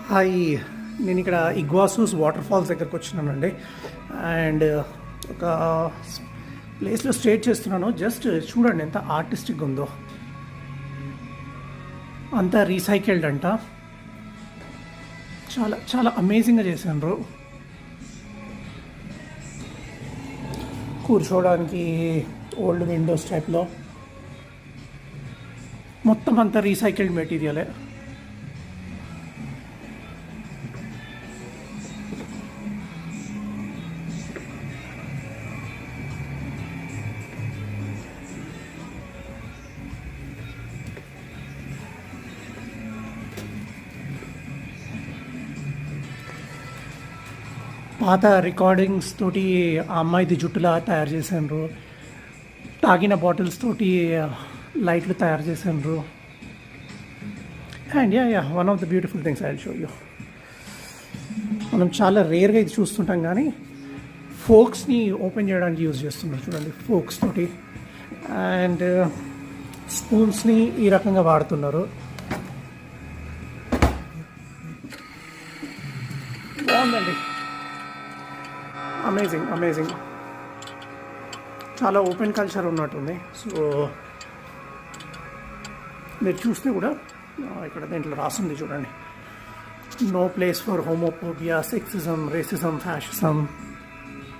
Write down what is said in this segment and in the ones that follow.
Hi, నేను ఇక్కడ ఇగ్వాసూస్ water falls దగ్గరకు వచ్చినానండి. అండ్ ఒక ప్లేస్లో స్టే చేస్తున్నాను. జస్ట్ చూడండి ఎంత ఆర్టిస్టిక్గా ఉందో. అంతా రీసైకిల్డ్ అంట. చాలా చాలా అమేజింగ్గా చేశారు. కూర్చోవడానికి ఓల్డ్ విండోస్ టైప్లో మొత్తం అంతా రీసైకిల్డ్ మెటీరియలే. పాత రికార్డింగ్స్ తోటి ఆ అమ్మాయిది జుట్టులా తయారు చేశారు. తాగిన బాటిల్స్ తోటి లైట్లు తయారు చేశారు. And one of the beautiful things I will show you. మనం చాలా రేర్గా ఇది చూస్తుంటాం, కానీ ఫోక్స్ని ఓపెన్ చేయడానికి యూజ్ చేస్తున్నారు. చూడండి, ఫోక్స్ తోటి. అండ్ స్పూన్స్ని ఈ రకంగా వాడుతున్నారు. బాగుందండి. అమేజింగ్. చాలా ఓపెన్ కల్చర్ ఉన్నట్టుంది. సో మీరు చూస్తే కూడా ఇక్కడ దీంట్లో రాసింది చూడండి, no place for homophobia, sexism, racism, fascism.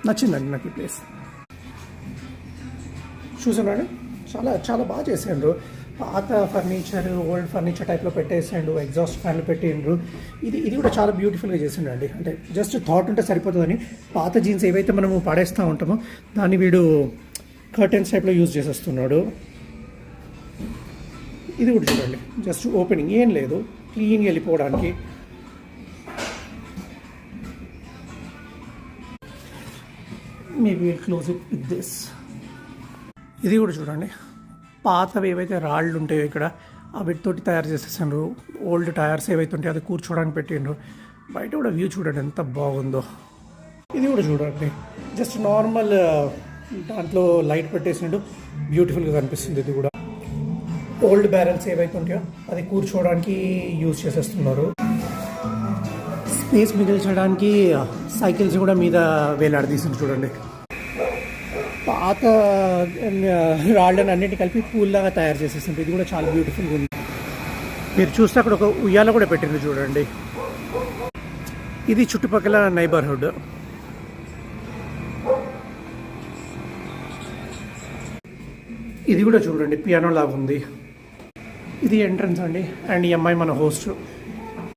నచ్చిందండి నాకు ఈ ప్లేస్. చూసానండి, చాలా చాలా బాగా చేసిండ్రు. పాత ఫర్నిచర్, ఓల్డ్ ఫర్నిచర్ టైప్లో పెట్టేసిండు. ఎగ్జాస్ట్ ఫ్యాన్లు పెట్టిండ్రు. ఇది కూడా చాలా బ్యూటిఫుల్గా చేసిండండి. అంటే జస్ట్ థాట్ ఉంటే సరిపోతుందని పాత జీన్స్ ఏవైతే మనము పడేస్తూ ఉంటామో దాన్ని వీడు కర్టెన్స్ టైప్లో యూజ్ చేసేస్తున్నాడు. ఇది కూడా చూడండి, జస్ట్ ఓపెనింగ్, ఏం లేదు, క్లీన్గా వెళ్ళిపోవడానికి. Maybe will close it with this. ఇది కూడా చూడండి, పాతవి ఏవైతే రాళ్ళు ఉంటాయో ఇక్కడ వీటితోటి తయారు చేసేసారు. ఓల్డ్ టైర్స్ ఏవైతే ఉంటాయో అది కూర్చోడానికి పెట్టిండ్రు. బయట కూడా వ్యూ చూడండి ఎంత బాగుందో. ఇది కూడా చూడండి, జస్ట్ నార్మల్ దాంట్లో లైట్ పెట్టేసిండు, బ్యూటిఫుల్గా కనిపిస్తుంది. ఇది కూడా ఓల్డ్ బ్యారెల్స్ ఏవైతే ఉంటాయో అది కూర్చోవడానికి యూజ్ చేసేస్తున్నారు. స్పేస్ మిగిల్చడానికి సైకిల్స్ కూడా మీద వేలాడదీసింది చూడండి. పాత రాళ్ళని అన్నింటి కలిపి పూల్లాగా తయారు చేసేసింది. ఇది కూడా చాలా బ్యూటిఫుల్గా ఉంది. మీరు చూస్తే అక్కడ ఒక ఉయ్యాల కూడా పెట్టింది చూడండి. ఇది చుట్టుపక్కల నైబర్హుడ్. ఇది కూడా చూడండి, పియానో లాగా ఉంది. ఇది ఎంట్రన్స్ అండి. అండ్ ఈ అమ్మాయి మన హోస్ట్.